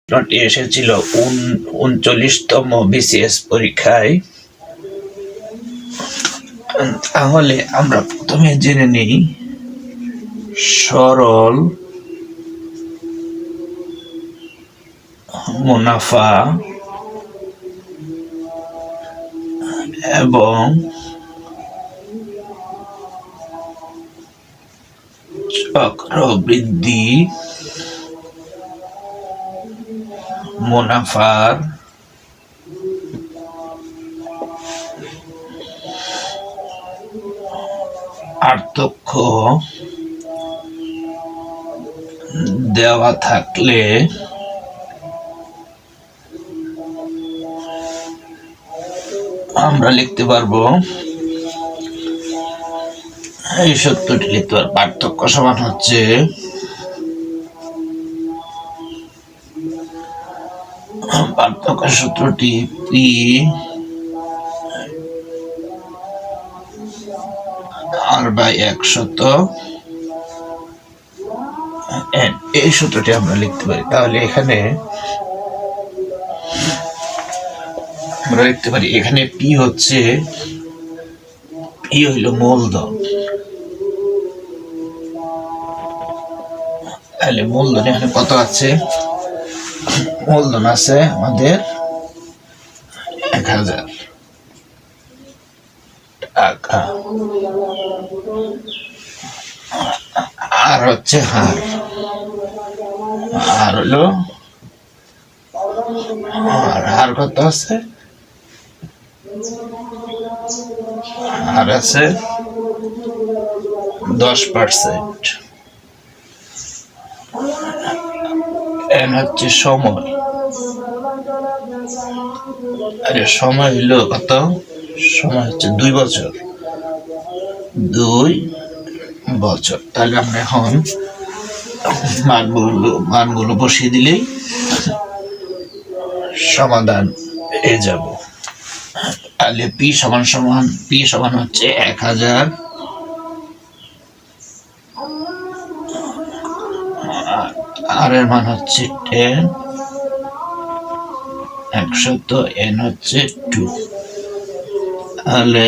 প্রশ্নটি এসেছিল 39তম বিসিএস পরীক্ষায়। তাহলে আমরা প্রথমে জেনে নিই সরল মুনাফা এবং চক্রবৃদ্ধি মুনাফার পার্থক্য দেওয়া থাকলে আমরা লিখতে পারবো, এই সূত্রটি লিখতে পারবো। পার্থক্য সমান হচ্ছে পার্থক্য সূত্রটি পি আর বাই 100 n, এই সূত্রটি আমরা লিখতে পারি। তাহলে এখানে আমরা লিখতে পারি, এখানে পি হইল মূলধন। তাহলে মূলধন এখানে কত আছে? মূলধন আছে আমাদের 1000 টাকা। আর হচ্ছে হার হলো হার কত আছে? হার আছে 10%। এন হচ্ছে সময়, আরে সময় হইল কত? সময় হচ্ছে 2 বছর। 2 বছর। তাহলে আমরা এখন মানগুলো বসিয়ে দিলেই সমাধান পেয়ে যাব। তাহলে পি সমান হচ্ছে 1000, আর এর মান হচ্ছে 10, 100, n হচ্ছে 2। তাহলে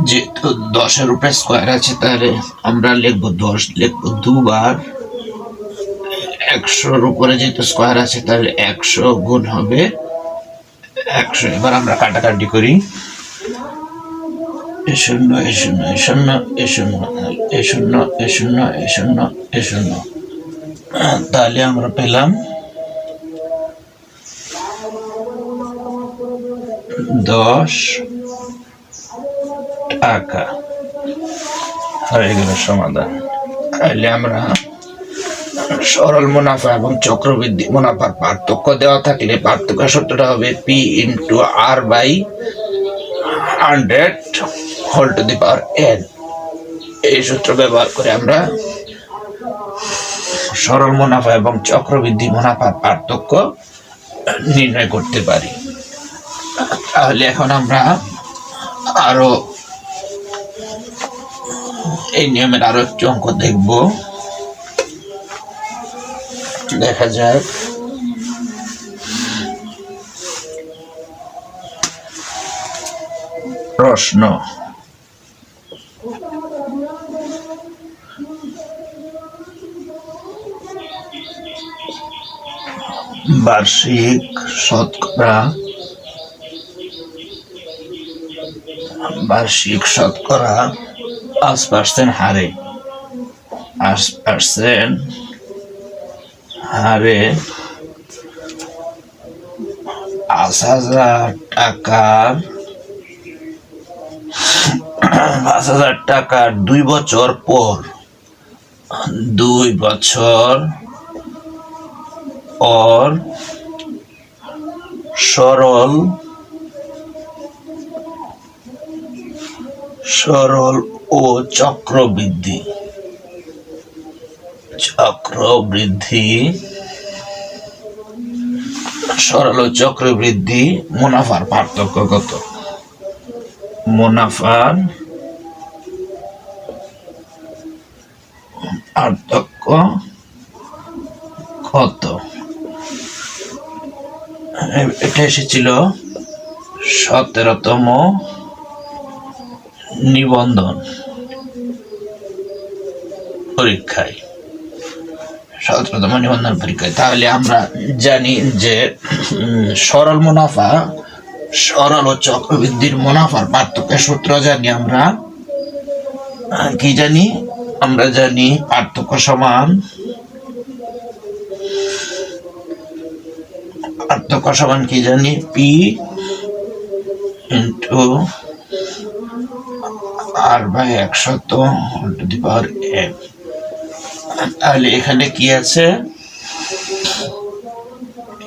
যেহেতু 10-এর উপরে স্কোয়ার আছে, তাহলে আমরা লিখবো 10, লিখবো 2 বার। 100-র উপরে যেহেতু স্কোয়ার আছে, তাহলে 100 গুণ হবে 100। এবার আমরা কাটাকাটি করি, তাহলে আমরা পেলাম 10 টাকা হয়ে গেল সমাধান। তাহলে আমরা সরল মুনাফা এবং চক্রবৃদ্ধি মুনাফার পার্থক্য দেওয়া থাকলে পার্থক্য সূত্রটা হবে P into R by 100 whole to the power n। এই সূত্র ব্যবহার করে আমরা সরল মুনাফা এবং চক্রবৃদ্ধি মুনাফার পার্থক্য নির্ণয় করতে পারি। তাহলে এখন আমরা আরো এই নিয়মের আরো একটি অঙ্ক দেখব। দেখা যাক, প্রশ্ন: বার্ষিক শতকরা 5% হারে 5,000 টাকার 2 বছর পর সরল ও চক্রবৃদ্ধি সরল ও চক্রবৃদ্ধি মুনাফার পার্থক্য কত? মুনাফার পার্থক্য কত? এটা এসেছিল 17তম নিবন্ধন পরীক্ষায়। 17তম নিবন্ধন পরীক্ষায়। তাহলে আমরা জানি যে সরল মুনাফা, সরল ও চক্রবৃদ্ধির মুনাফার পার্থক্যের সূত্র জানি আমরা। কি জানি? আমরা জানি পার্থক্য সমান কি জানি? P into R by 100 m। তাহলে এখানে কি আছে?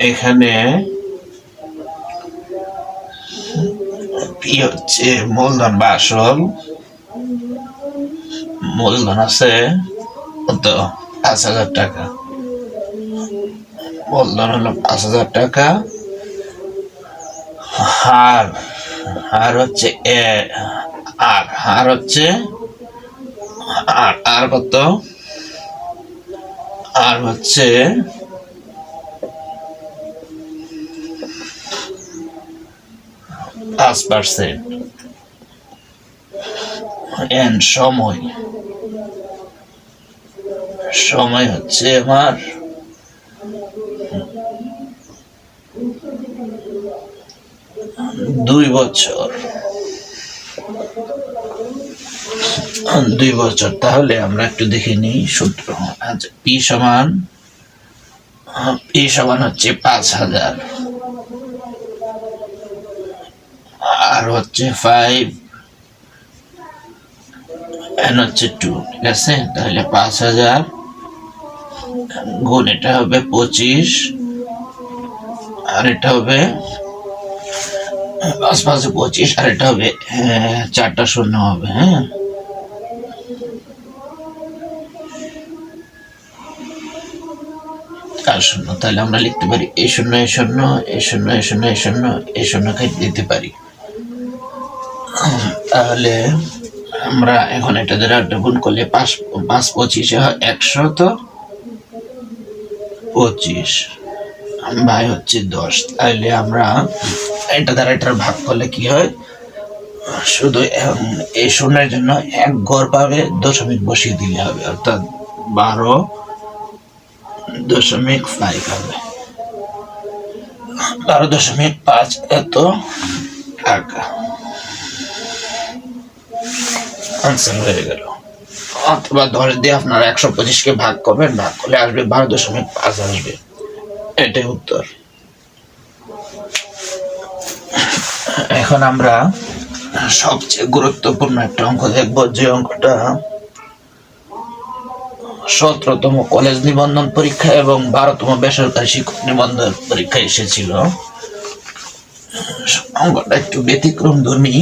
এখানে পি হচ্ছে মূলধন বা আসল। মূলধন আছে কত? 5,000 টাকা। মূলধন হলো 5,000 টাকা। হার হচ্ছে হার হচ্ছে আর কত? আর হচ্ছে 5%। এন সময় হচ্ছে আমার 2 বছর। 2 বছর। তাহলে আমরা একটু দেখে নিই সূত্র। আচ্ছা, পি সমান হচ্ছে 5,000, আর হচ্ছে 5, এন হচ্ছে 2। ঠিক আছে? তাহলে 5,000 গুণ এটা হবে 25, আর এটা হবে 5 5 25, আর এটা হবে 4টা শূন্য হবে। হ্যাঁ, আর শূন্য। তাহলে আমরা লিখতে পারি এই শূন্য এই শূন্য এই শূন্য এই শূন্য এই শূন্য এই শূন্যকে দিতে পারি। তাহলে আমরা এখন এটা দ্বারা গুণ করলে 5 5 25 হয় 125 ভাই হচ্ছে 10। তাহলে আমরা এটা দ্বারা এটার ভাগ করলে কি হয়? শুধু এই শূন্যের জন্য 1 ঘর পাবে, দশমিক বসিয়ে দিলে হবে, অর্থাৎ 12.5 হবে। 12.5 এত টাকা আনসার হয়ে গেল। অথবা 10 দিয়ে আপনারা 125কে ভাগ করবেন, ভাগ করলে আসবে 12.5 আসবে। এটাই উত্তর। এখন আমরা সবচেয়ে গুরুত্বপূর্ণ একটা অঙ্ক দেখব, যে অঙ্কটা 17তম কলেজ নিবন্ধন পরীক্ষা এবং 12তম বেসরকারি শিক্ষক নিবন্ধন পরীক্ষায় এসেছিল। অঙ্কটা একটু ব্যতিক্রম ধর্মী।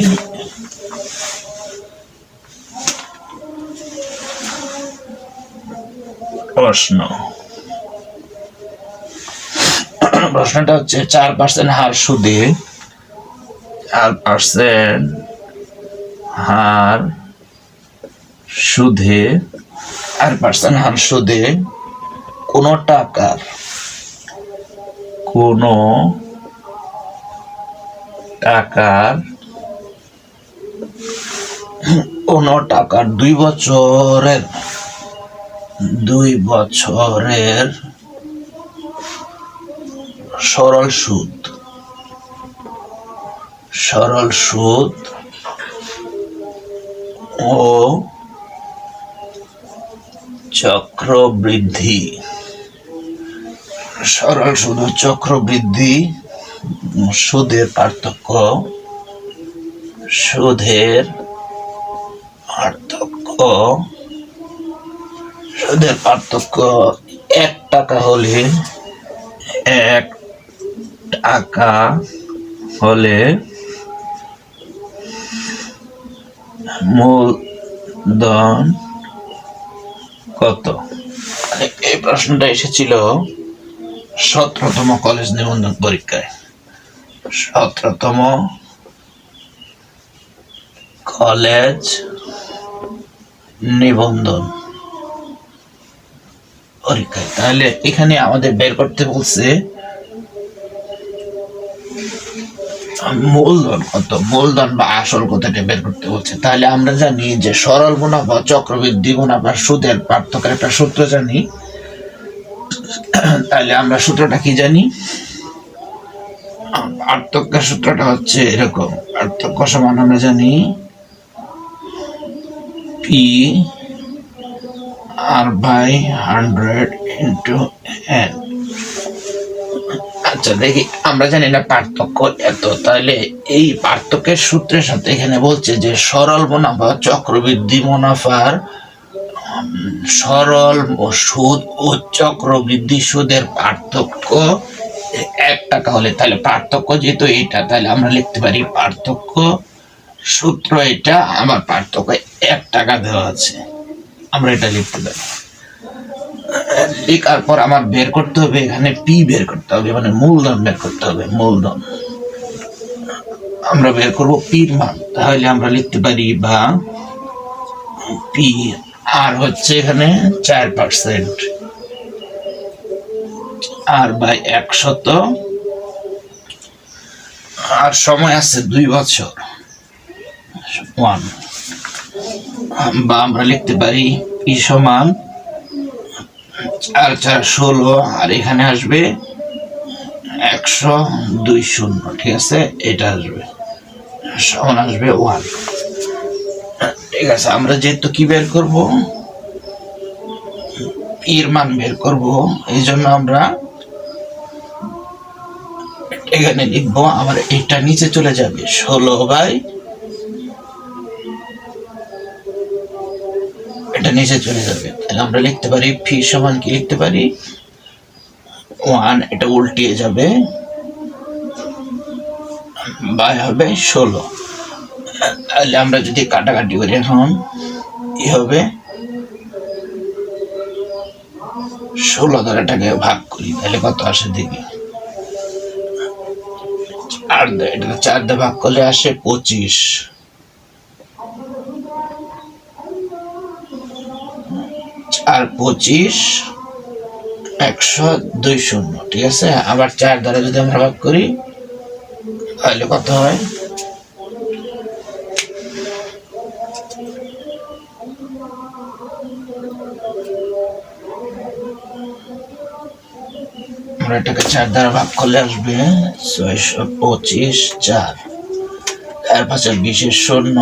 প্রশ্নটা হচ্ছে 4% হার সুদে 4% হার সুদে 4% হার সুদে কোনো টাকার 2 বছরের সরল সুদ ও চক্রবৃদ্ধি। সরল সুদ ও চক্রবৃদ্ধি সুদের পার্থক্য 1 টাকা হলে মূলধন কত? এই প্রশ্নটা এসেছিল 17তম কলেজ নিবন্ধন পরীক্ষায়। 17তম কলেজ নিবন্ধন পরীক্ষায়। তাহলে এখানে আমাদের বের করতে বলছে মূলধন কত, মূলধন বা আসল কথাটা বের করতে বলছে। তাহলে আমরা জানি যে সরল মুনাফা চক্রবৃদ্ধি মুনাফা সুদের পার্থক্যের একটা সূত্র জানি। তাহলে আমরা সূত্রটা কি জানি? পার্থক্যের সূত্রটা হচ্ছে এরকম, পার্থক্য সমান আমরা জানি P R by 100 into N. আচ্ছা দেখি, আমরা জানি না পার্থক্য এত, তাহলে এই পার্থক্যের সূত্রের সাথে এখানে বলছে যে সরল মুনাফা চক্রবৃদ্ধি মুনাফার সরল সুদ ও চক্রবৃদ্ধি সুদের পার্থক্য 1 টাকা হলে, তাহলে পার্থক্য যেহেতু এটা, তাহলে আমরা লিখতে পারি পার্থক্য সূত্র এটা, আমার পার্থক্য 1 টাকা দেওয়া আছে, আমরা এটা লিখতে পারি। লেখার পর আমার বের করতে হবে এখানে পি বের করতে হবে, মানে মূলধন বের করতে হবে। মূলধন আমরা বের করব পির মান, তাহলে আমরা লিখতে পারি বা পি আর হচ্ছে এখানে 4%, আর বাই 100, আর সময় আছে 2 বছর 1, বা আমরা লিখতে পারি পি সমান 4 4 16, আর এখানে আসবে 120, ঠিক আছে, এটা আসবে সমান আসবে 1। ঠিক আছে, আমরা যেহেতু কি বের করব, পির মান বের করব, এই জন্য আমরা এখানে লিখবো, আমার এটা নিচে চলে যাবে 16 বাই, এটা নিচে চলে যাবে। তাহলে আমরা লিখতে পারি পি সমান কি লিখতে পারি 1, এটা উল্টিয়ে যাবে, বাই হবে 16। তাহলে আমরা যদি কাটাকাটি করি এখন কি হবে, 16 দ্বারা এটাকে ভাগ করি, তাহলে কত আসে দেখি, 4 দিয়ে ভাগ করলে আসে 25, আর 25 120, ঠিক আছে। আবার 4 দ্বারা যদি আমরা ভাগ করি তাহলে কত হয়, আমরা এটাকে 4 দ্বারা ভাগ করলে আসবে 625, 4 তার পাশে 20 শূন্য,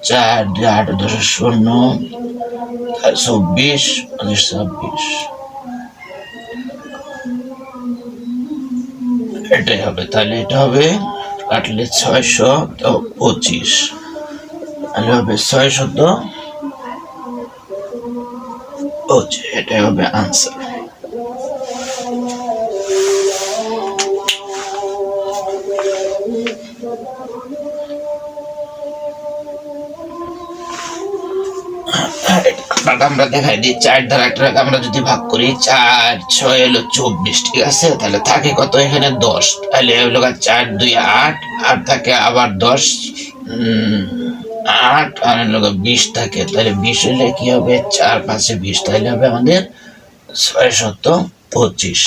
4 8 10 শূন্য, 24 26, এটাই হবে। তাহলে এটা হবে কাটলে 625, তাহলে হবে 625, এটাই হবে আনসার। আমরা দেখাই দিই, 4 দ্বারা একটা আমরা যদি ভাগ করি, 4 6 হলো 24, ঠিক আছে। তাহলে থাকে কত এখানে 10, তাহলে হলো 4 2 8, আর থাকে আবার 10 8, আর হলো 20 থাকে, তাহলে 20 হলে কি হবে 4 5 20, তাহলে হবে আমাদের 625।